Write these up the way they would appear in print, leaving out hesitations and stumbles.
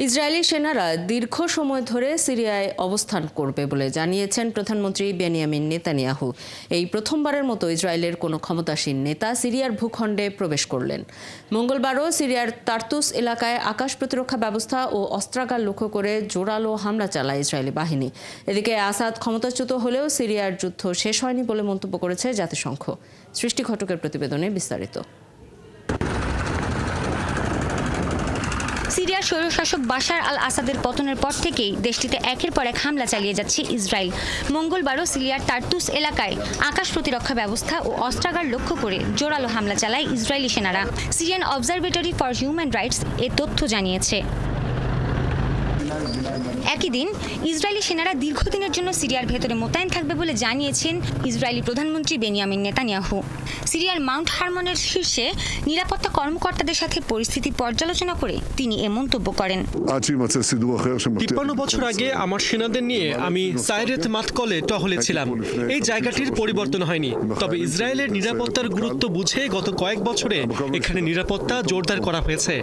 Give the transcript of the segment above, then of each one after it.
Israeli সেনারা দীর্ঘ সময় ধরে সিরিয়ায় অবস্থান করবে বলে জানিয়েছেন প্রধানমন্ত্রী বেনিয়ামিন নেতানিয়াহু। এই প্রথমবারের মতো ইসরায়েলের কোনো ক্ষমতাসীন নেতা সিরিয়ার ভূখণ্ডে প্রবেশ করলেন। মঙ্গলবারও সিরিয়ার তার্তুস এলাকায় আকাশ প্রতিরক্ষা ব্যবস্থা ও অস্ত্রাগার লক্ষ্য করে জোরালো হামলা চালায় ইসরায়েলি বাহিনী। এদিকে আসাদ ক্ষমতাচ্যুত হলেও সিরিয়ার যুদ্ধ শেষ হয়নি বলে মন্তব্য করেছে জাতিসংঘ। সৃষ্টি ঘটকের প্রতিবেদনে বিস্তারিত। সিরিয়ার স্বৈরশাসক বাশার আল আসাদের পতনের পর থেকেই দেশটিতে একের পর এক হামলা চালিয়ে যাচ্ছে ইসরায়েল। মঙ্গলবারও সিরিয়ার তার্তুস এলাকায় আকাশ প্রতিরক্ষা ব্যবস্থা ও অস্ত্রাগার লক্ষ্য করে জোরালো হামলা চালায় ইসরায়েলি সেনারা। Syrian Observatory for Human Rights এ তথ্য জানিয়েছে। একই দিন ইসরায়েলি সেনারা দীর্ঘদিনের জন্য সিরিয়ার ভেতরে মোতায়েন থাকবে বলে জানিয়েছেন ইসরায়েলি প্রধানমন্ত্রী বেনিয়ামিন নেতানিয়াহু। সিরিয়ার মাউন্ট হারমনের শীর্ষে নিরাপত্তা কর্মকর্তাদের সাথে পরিস্থিতি পর্যালোচনা করে তিনি এ মন্তব্য করেন। ৫৩ বছর আগে আমার সেনাদের নিয়ে আমি সাইরেত মাতকলে টহলে ছিলাম। এই জায়গাটির পরিবর্তন হয়নি, তবে ইসরায়েলের নিরাপত্তার গুরুত্ব বুঝে গত কয়েক বছরে এখানে নিরাপত্তা জোরদার করা হয়েছে।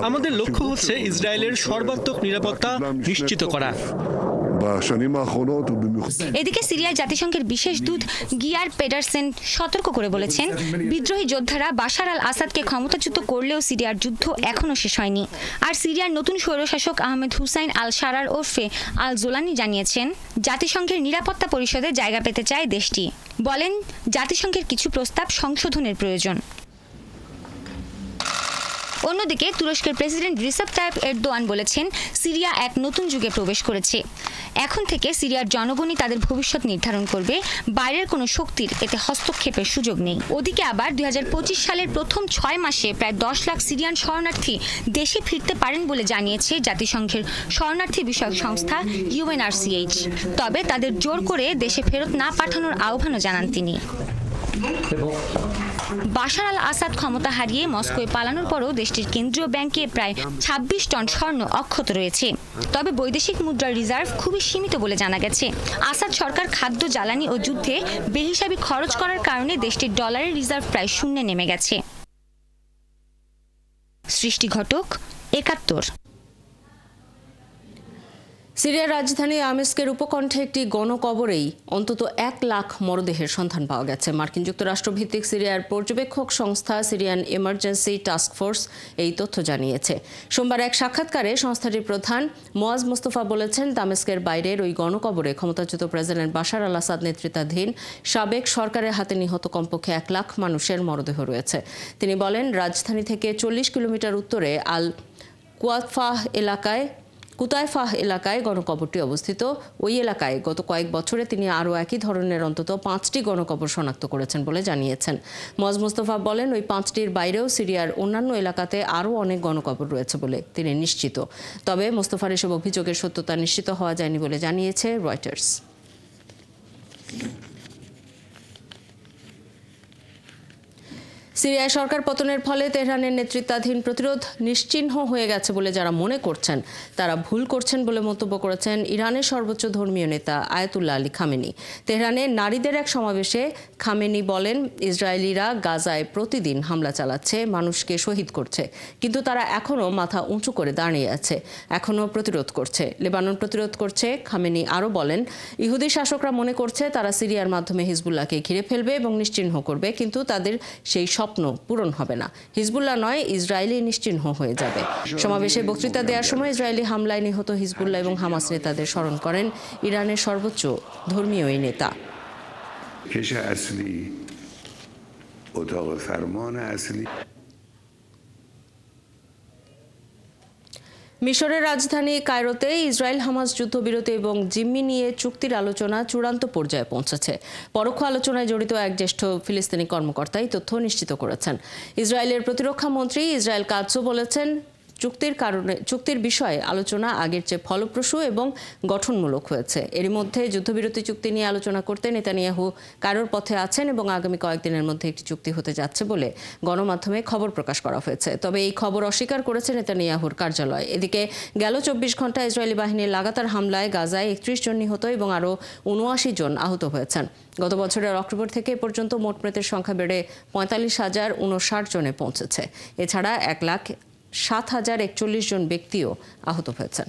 আমাদের লক্ষ্য হচ্ছে ইসরায়েলের সর্বাত্মক নিরাপত্তা নিশ্চিত করা। এদিকে সিরিয়ার জাতিসংঘের বিশেষ দূত গিয়ার পেডারসেন সতর্ক করে বলেছেন, বিদ্রোহী যোদ্ধারা বাশার আল আসাদকে ক্ষমতাচ্যুত করলেও সিরিয়ার যুদ্ধ এখনো শেষ হয়নি। আর সিরিয়ার নতুন স্বৈরশাসক আহমেদ হুসাইন আল শারার ওরফে আল জোলানি জানিয়েছেন, জাতিসংঘের নিরাপত্তা পরিষদে জায়গা পেতে চায় দেশটি। বলেন, জাতিসংঘের কিছু প্রস্তাব সংশোধনের প্রয়োজন। অন্যদিকে তুরস্কের প্রেসিডেন্ট রিসেপ তাইপ এরদোয়ান বলেছেন, সিরিয়া এক নতুন যুগে প্রবেশ করেছে। এখন থেকে সিরিয়ার জনগণই তাদের ভবিষ্যৎ নির্ধারণ করবে, বাইরের কোনো শক্তির এতে হস্তক্ষেপের সুযোগ নেই। ওদিকে আবার ২০২৫ সালের প্রথম ৬ মাসে প্রায় ১০ লাখ সিরিয়ান শরণার্থী দেশে ফিরতে পারেন বলে জানিয়েছে জাতিসংঘের শরণার্থী বিষয়ক সংস্থা UNRCH। তবে তাদের জোর করে দেশে ফেরত না পাঠানোর আহ্বানও জানান তিনি। বাশার আল আসাদ ক্ষমতা হারিয়ে মস্কোয় পালানোর পরও দেশটির কেন্দ্রীয় ব্যাংকে প্রায় ২৬ টন স্বর্ণ অক্ষত রয়েছে। তবে বৈদেশিক মুদ্রার রিজার্ভ খুবই সীমিত বলে জানা গেছে। আসাদ সরকার খাদ্য, জ্বালানি ও যুদ্ধে বেহিসাবি খরচ করার কারণে দেশটির ডলারের রিজার্ভ প্রায় শূন্যে নেমে গেছে। সৃষ্টি ঘটক, ৭১। সিরিয়ার রাজধানী দামেস্কের উপকণ্ঠে একটি গণকবরেই অন্তত ১ লাখ মরদেহের সন্ধান পাওয়া গেছে। মার্কিন যুক্তরাষ্ট্র ভিত্তিক সিরিয়ার পর্যবেক্ষক সংস্থা সিরিয়ান এমার্জেন্সি টাস্ক ফোর্স এই তথ্য জানিয়েছে। সোমবার এক সাক্ষাৎকারে সংস্থাটির প্রধান মোয়াজ মোস্তফা বলেছেন, দামেস্কের বাইরের ওই গণকবরে ক্ষমতাচ্যুত প্রেসিডেন্ট বাশার আল আসাদ নেতৃত্বাধীন সাবেক সরকারের হাতে নিহত কমপক্ষে ১ লাখ মানুষের মরদেহ রয়েছে। তিনি বলেন, রাজধানী থেকে ৪০ কিলোমিটার উত্তরে আল কুতাইফাহ এলাকায় গণকবরটি অবস্থিত। ওই এলাকায় গত কয়েক বছরে তিনি আরও একই ধরনের অন্তত ৫টি গণকবর শনাক্ত করেছেন বলে জানিয়েছেন। মোয়াজ মোস্তফা বলেন, ওই ৫টির বাইরেও সিরিয়ার অন্যান্য এলাকাতে আরও অনেক গণকবর রয়েছে বলে তিনি নিশ্চিত। তবে মোস্তফার এসব অভিযোগের সত্যতা নিশ্চিত হওয়া যায়নি বলে জানিয়েছে রয়টার্স। সিরিয়ায় সরকার পতনের ফলে তেহরানের নেতৃত্বাধীন প্রতিরোধ নিশ্চিহ্ন হয়ে গেছে বলে যারা মনে করছেন তারা ভুল করছেন বলে মন্তব্য করেছেন ইরানের সর্বোচ্চ ধর্মীয় নেতা আয়াতুল্লাহ আলী খামেনি। তেহরানে নারীদের এক সমাবেশে খামেনি বলেন, ইসরায়েলিরা গাজায় প্রতিদিন হামলা চালাচ্ছে, মানুষকে শহীদ করছে, কিন্তু তারা এখনও মাথা উঁচু করে দাঁড়িয়ে আছে, এখনও প্রতিরোধ করছে, লেবানন প্রতিরোধ করছে। খামেনি আরও বলেন, ইহুদি শাসকরা মনে করছে তারা সিরিয়ার মাধ্যমে হিজবুল্লাহকে ঘিরে ফেলবে এবং নিশ্চিহ্ন করবে, কিন্তু তাদের সেই স্বপ্ন পূরণ হবে না। হিজবুল্লাহ নয়, ইসরায়েলি নিশ্চিহ্ন হয়ে যাবে। সমাবেশে বক্তৃতা দেওয়ার সময় ইসরায়েলি হামলায় নিহত হিজবুল্লাহ এবং হামাস নেতাদের স্মরণ করেন ইরানের সর্বোচ্চ ধর্মীয় এই নেতা। মিশরের রাজধানী কায়রোতে ইসরায়েল হামাস যুদ্ধবিরতি এবং জিম্মি নিয়ে চুক্তির আলোচনা চূড়ান্ত পর্যায়ে পৌঁছেছে। পরোক্ষ আলোচনায় জড়িত এক জ্যেষ্ঠ ফিলিস্তিনি কর্মকর্তা এই তথ্য নিশ্চিত করেছেন। ইসরায়েলের প্রতিরক্ষা মন্ত্রী ইসরায়েল কাৎজও বলেছেন, চুক্তির বিষয়ে আলোচনা আগের চেয়ে ফলপ্রসূ এবং গঠনমূলক হয়েছে। এরই মধ্যে যুদ্ধবিরতি চুক্তি নিয়ে আলোচনা করতে নেতানিয়াহু কায়রোর পথে আছেন এবং আগামী কয়েকদিনের মধ্যে একটি চুক্তি হতে যাচ্ছে বলে গণমাধ্যমে খবর প্রকাশ করা হয়েছে। তবে এই খবর অস্বীকার করেছে নেতানিয়াহুর কার্যালয়। এদিকে গেল ২৪ ঘন্টায় ইসরায়েলি বাহিনীর লাগাতার হামলায় গাজায় ৩১ জন নিহত এবং আরও ৭৯ জন আহত হয়েছেন। গত বছরের অক্টোবর থেকে এ পর্যন্ত মোট মৃতের সংখ্যা বেড়ে ৪৫,০৫৯ জনে পৌঁছেছে। এছাড়া ১,০০,০০ 7,041 জন ব্যক্তিও আহত হয়েছেন।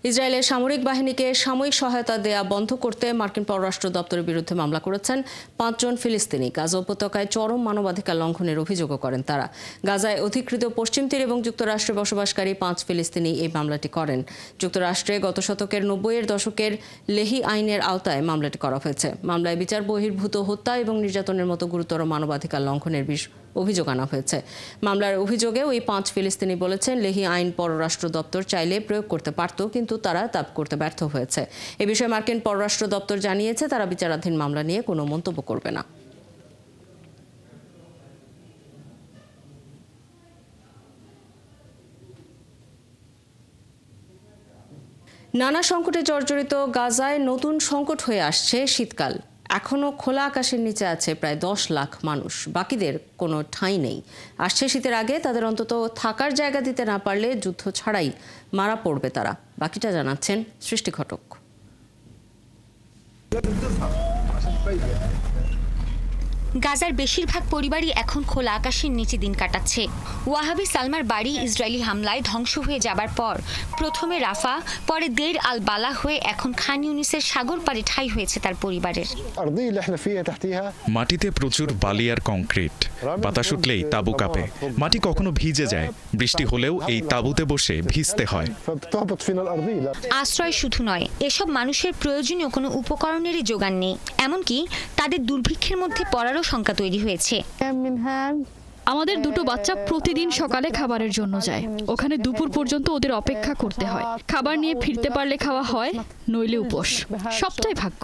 ইসরায়েলের সামরিক বাহিনীকে সাময়িক সহায়তা দেয়া বন্ধ করতে মার্কিন পররাষ্ট্র দপ্তরের বিরুদ্ধে মামলা করেছেন 5 জন ফিলিস্তিনি। গাজা উপত্যকায় চরম মানবাধিকার লঙ্ঘনের অভিযোগও করেন তারা। গাজায় অধিকৃত পশ্চিম তীর এবং যুক্তরাষ্ট্রে বসবাসকারী 5 ফিলিস্তিনি এই মামলাটি করেন। যুক্তরাষ্ট্রে গত শতকের 90-এর দশকের লেহি আইনের আওতায় মামলাটি করা হয়েছে। মামলায় বিচার বহির্ভূত হত্যা এবং নির্যাতনের মতো গুরুতর মানবাধিকার লঙ্ঘনের অভিযোগ আনা হয়েছে। মামলার অভিযোগে ওই 5 ফিলিস্তিনি বলেছেন, লেহি আইন পররাষ্ট্র দপ্তর চাইলে প্রয়োগ করতে পারত, কিন্তু তারা তা করতে ব্যর্থ হয়েছে। এ বিষয়ে মার্কিন পররাষ্ট্র দপ্তর জানিয়েছে তারা বিচারাধীন মামলা নিয়ে কোনো মন্তব্য করবে না। নানা সংকটে জর্জরিত গাজায় নতুন সংকট হয়ে আসছে শীতকাল। এখনও খোলা আকাশের নিচে আছে প্রায় 10 লাখ মানুষ। বাকিদের কোনো ঠাঁই নেই। আসছে শীতের আগে তাদের অন্তত থাকার জায়গা দিতে না পারলে যুদ্ধ ছাড়াই মারা পড়বে তারা। বাকিটা জানাচ্ছেন সৃষ্টি ঘটক। গাজার বেশিরভাগ পরিবারই এখন খোলা আকাশের নিচে দিন কাটাচ্ছে। ওয়াহাবি সালমার বাড়ি ইসরায়েলি হামলায় ধ্বংস হয়ে যাবার পর প্রথমে রাফা, পরে দের আল বালা হয়ে এখন খান ইউনিসের সাগর পাড়ে ঠাঁই হয়েছে তার পরিবারের। মাটিতে প্রচুর বালি আর কংক্রিট। বাতাস উঠলেই তাঁবু কাঁপে। মাটি কখনো ভিজে যায়। বৃষ্টি হলেও এই তাঁবুতে বসে ভিজতে হয়। আশ্রয় শুধু নয়, এসব মানুষের প্রয়োজনীয় কোনো উপকরণেরই যোগান নেই। এমনকি তাদের দুর্ভিক্ষের মধ্যে পড়ারও শঙ্কা তৈরি হয়েছে। আমাদের 2 বাচ্চা প্রতিদিন সকালে খাবারের জন্য যায়। ওখানে দুপুর পর্যন্ত ওদের অপেক্ষা করতে হয়। খাবার নিয়ে ফিরতে পারলে খাওয়া হয়, নইলে উপোস। সবটাই ভাগ্য।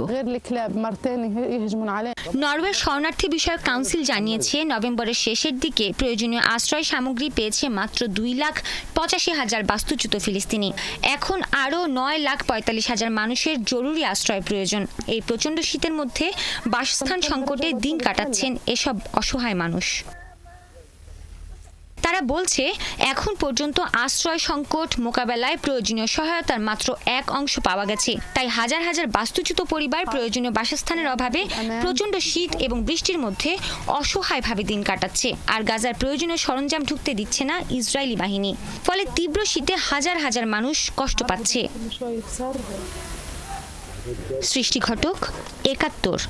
নরওয়ের শরণার্থী বিষয়ক কাউন্সিল জানিয়েছে, নভেম্বরের শেষের দিকে প্রয়োজনীয় আশ্রয় সামগ্রী পেয়েছে মাত্র 2,85,000 বাস্তুচ্যুত ফিলিস্তিনি। এখন আরও 9,45,000 মানুষের জরুরি আশ্রয় প্রয়োজন। এই প্রচণ্ড শীতের মধ্যে বাসস্থান সংকটে দিন কাটাচ্ছেন এসব অসহায় মানুষ। তারা বলছে, এখন পর্যন্ত আশ্রয় সংকট মোকাবেলায় প্রয়োজনীয় সহায়তার মাত্র 1 অংশ পাওয়া গেছে। তাই হাজার হাজার বাস্তুচ্যুত পরিবার প্রয়োজনীয় বাসস্থানের অভাবে প্রচণ্ড শীত এবং বৃষ্টির মধ্যে অসহায়ভাবে দিন কাটাচ্ছে। আর গাজার প্রয়োজনীয় সরঞ্জাম ঢুকতে দিচ্ছে না ইসরায়েলি বাহিনী। ফলে তীব্র শীতে হাজার হাজার মানুষ কষ্ট পাচ্ছে। সৃষ্টি ঘটক, 71।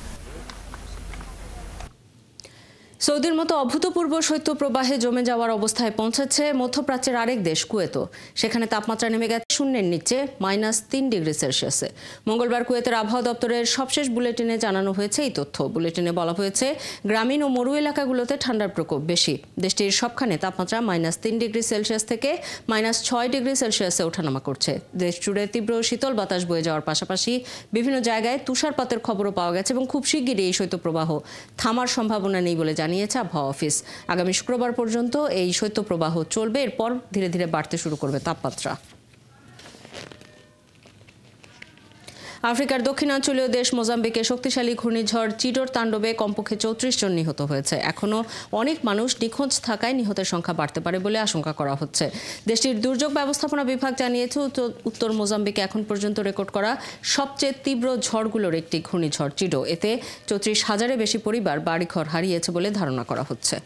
সৌদির মতো অভূতপূর্ব শৈত্যপ্রবাহে জমে যাওয়ার অবস্থায় পৌঁছেছে মধ্যপ্রাচ্যের আরেক দেশ কুয়েতও। সেখানে তাপমাত্রা নেমে গেছে শূন্যের নিচে -3 ডিগ্রি সেলসিয়াসে। মঙ্গলবার কুয়েতের আবহাওয়া দপ্তরের সবশেষ বুলেটিনে জানানো হয়েছে এই তথ্য। বুলেটিনে বলা হয়েছে, গ্রামীণ ও মরু এলাকাগুলোতে ঠান্ডার প্রকোপ বেশি। দেশটির সবখানে তাপমাত্রা -3 ডিগ্রি সেলসিয়াস থেকে -6 ডিগ্রি সেলসিয়াসে ওঠানামা করছে। দেশ জুড়ে তীব্র শীতল বাতাস বয়ে যাওয়ার পাশাপাশি বিভিন্ন জায়গায় তুষারপাতের খবরও পাওয়া গেছে এবং খুব শিগগিরই এই শৈত্যপ্রবাহ থামার সম্ভাবনা নেই বলে জানিয়েছে আবহাওয়া অফিস। আগামী শুক্রবার পর্যন্ত এই শৈত্যপ্রবাহ চলবে। এরপর ধীরে ধীরে বাড়তে শুরু করবে তাপমাত্রা। আফ্রিকার দক্ষিণাঞ্চলীয় দেশ মোজাম্বিকে শক্তিশালী ঘূর্ণিঝড় চিডোর তাণ্ডবে কমপক্ষে 34 জন নিহত হয়েছে। এখনও অনেক মানুষ নিখোঁজ থাকায় নিহতের সংখ্যা বাড়তে পারে বলে আশঙ্কা করা হচ্ছে। দেশটির দুর্যোগ ব্যবস্থাপনা বিভাগ জানিয়েছে, উত্তর মোজাম্বিকে এখন পর্যন্ত রেকর্ড করা সবচেয়ে তীব্র ঝড়গুলোর একটি ঘূর্ণিঝড় চিডো। এতে 34,000-এর বেশি পরিবার বাড়িঘর হারিয়েছে বলে ধারণা করা হচ্ছে।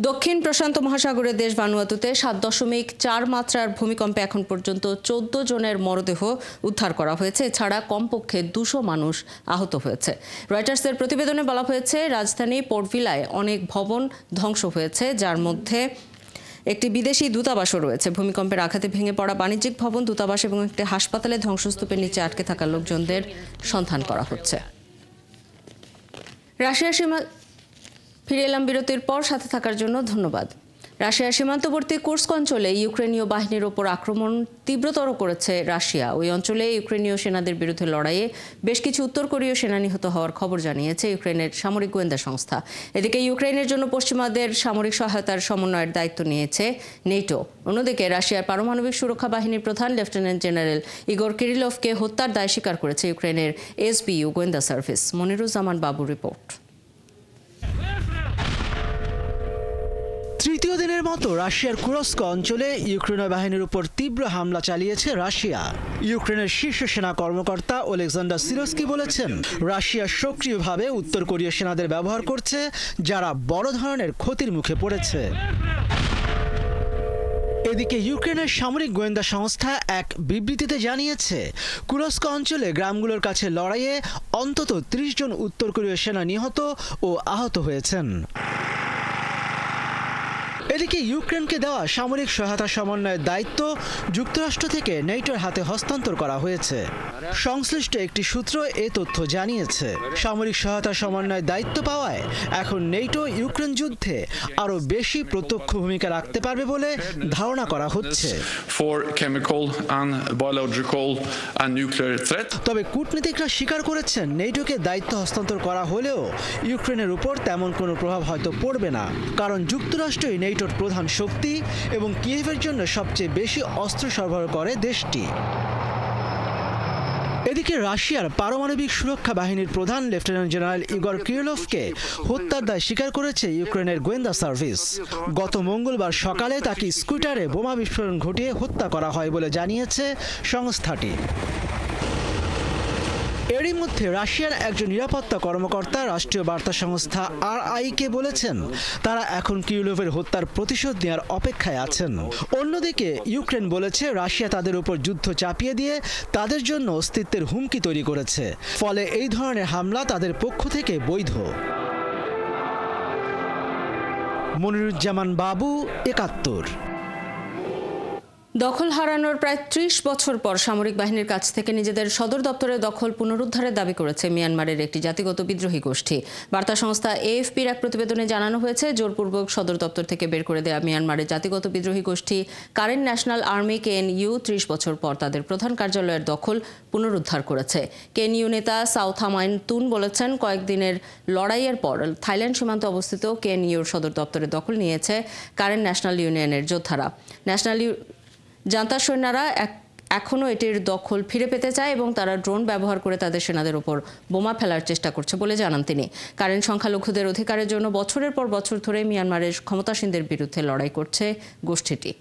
দক্ষিণ প্রশান্ত মহাসাগরের দেশ ভানুয়াতুতে 7.4 মাত্রার ভূমিকম্পে এখন পর্যন্ত 14 জনের মরদেহ উদ্ধার করা হয়েছে। এছাড়া কমপক্ষে 200 মানুষ আহত হয়েছে। রয়টার্সের প্রতিবেদনে বলা হয়েছে, রাজধানী পোর্ট ভিলায় অনেক ভবন ধ্বংস হয়েছে, যার মধ্যে একটি বিদেশি দূতাবাসও রয়েছে। ভূমিকম্পের আঘাতে ভেঙে পড়া বাণিজ্যিক ভবন, দূতাবাস এবং একটি হাসপাতালে ধ্বংসস্তূপের নিচে আটকে থাকা লোকজনদের সন্ধান করা হচ্ছে। রাশিয়ার ফিরে এলাম বিরতির পর। সাথে থাকার জন্য ধন্যবাদ। রাশিয়ার সীমান্তবর্তী কুর্স্ক অঞ্চলে ইউক্রেনীয় বাহিনীর ওপর আক্রমণ তীব্রতর করেছে রাশিয়া। ওই অঞ্চলে ইউক্রেনীয় সেনাদের বিরুদ্ধে লড়াইয়ে বেশ কিছু উত্তর কোরীয় সেনা নিহত হওয়ার খবর জানিয়েছে ইউক্রেনের সামরিক গোয়েন্দা সংস্থা। এদিকে ইউক্রেনের জন্য পশ্চিমাদের সামরিক সহায়তার সমন্বয়ের দায়িত্ব নিয়েছে নেটো। অন্যদিকে রাশিয়ার পারমাণবিক সুরক্ষা বাহিনীর প্রধান লেফটেন্যান্ট জেনারেল ইগোর কিরিলভকে হত্যার দায় স্বীকার করেছে ইউক্রেনের এসবিইউ গোয়েন্দা সার্ভিস। মনিরুজ্জামান বাবু রিপোর্ট। তৃতীয় দিনের ইউক্রেনের মতো রাশিয়ার কুরস্ক অঞ্চলে ইউক্রেনীয় বাহিনীর উপর তীব্র হামলা চালিয়েছে রাশিয়া। ইউক্রেনের শীর্ষ সেনা কর্মকর্তা ওলেক্সান্ডার সিরস্কি বলেছেন, রাশিয়া সক্রিয়ভাবে উত্তর কোরীয় সেনাদের ব্যবহার করছে, যারা বড় ধরনের ক্ষতির মুখে পড়েছে। এদিকে ইউক্রেনের সামরিক গোয়েন্দা সংস্থা এক বিবৃতিতে জানিয়েছে, কুরস্ক অঞ্চলে গ্রামগুলোর কাছে লড়াইয়ে অন্তত ৩০ জন উত্তর কোরীয় সেনা নিহত ও আহত হয়েছেন। এদিকে ইউক্রেনকে দেওয়া সামরিক সহায়তা সমন্বয়ের দায়িত্ব যুক্তরাষ্ট্র থেকে নেটোর হাতে হস্তান্তর করা হয়েছে। সংশ্লিষ্ট একটি সূত্র এ তথ্য জানিয়েছে। সামরিক সহায়তা সমন্বয়ের দায়িত্ব পাওয়ায় এখন নেটো ইউক্রেন যুদ্ধে আরও বেশি প্রত্যক্ষ ভূমিকা রাখতে পারবে বলে ধারণা করা হচ্ছে। তবে কূটনীতিকরা স্বীকার করেছেন, নেটোকে দায়িত্ব হস্তান্তর করা হলেও ইউক্রেনের উপর তেমন কোনো প্রভাব হয়তো পড়বে না, কারণ যুক্তরাষ্ট্রই নেটোর প্রধান শক্তি এবং কিয়েভের জন্য সবচেয়ে বেশি অস্ত্র সরবরাহ করে দেশটি। এদিকে রাশিয়ার পারমাণবিক সুরক্ষা বাহিনীর প্রধান লেফটেন্যান্ট জেনারেল ইগর কিরিলোভকে হত্যার দায় স্বীকার করেছে ইউক্রেনের গোয়েন্দা সার্ভিস। গত মঙ্গলবার সকালে তাকে স্কুটারে বোমা বিস্ফোরণ ঘটিয়ে হত্যা করা হয় বলে জানিয়েছে সংস্থাটি। এরই মধ্যে রাশিয়ার একজন নিরাপত্তা কর্মকর্তা রাষ্ট্রীয় বার্তা সংস্থা RI-কে বলেছেন, তারা এখন কিরিলোভের হত্যার প্রতিশোধ নেওয়ার অপেক্ষায় আছেন। অন্যদিকে ইউক্রেন বলেছে, রাশিয়া তাদের উপর যুদ্ধ চাপিয়ে দিয়ে তাদের জন্য অস্তিত্বের হুমকি তৈরি করেছে, ফলে এই ধরনের হামলা তাদের পক্ষ থেকে বৈধ। মনিরুজ্জামান বাবু, ৭১। দখল হারানোর প্রায় ৩০ বছর পর সামরিক বাহিনীর কাছ থেকে নিজেদের সদর দপ্তরের দখল পুনরুদ্ধারের দাবি করেছে মিয়ানমারের একটি জাতিগত বিদ্রোহী গোষ্ঠী। বার্তা সংস্থা AFP-র এক প্রতিবেদনে জানানো হয়েছে, জোরপূর্বক সদর দপ্তর থেকে বের করে দেওয়া মিয়ানমারের জাতিগত বিদ্রোহী গোষ্ঠী কারেন্ট ন্যাশনাল আর্মি KNU ৩০ বছর পর তাদের প্রধান কার্যালয়ের দখল পুনরুদ্ধার করেছে। KNU নেতা সাউথামাইন তুন বলেছেন, কয়েকদিনের লড়াইয়ের পর থাইল্যান্ড সীমান্তে অবস্থিত KNU-র সদর দপ্তরের দখল নিয়েছে কারেন্ট ন্যাশনাল ইউনিয়নের যোদ্ধারা। জান্তা সৈন্যরা এখনও এটির দখল ফিরে পেতে চায় এবং তারা ড্রোন ব্যবহার করে তাদের সেনাদের ওপর বোমা ফেলার চেষ্টা করছে বলে জানান তিনি। কারেন্ট সংখ্যালঘুদের অধিকারের জন্য বছরের পর বছর ধরে মিয়ানমারের ক্ষমতাসীনদের বিরুদ্ধে লড়াই করছে গোষ্ঠীটি।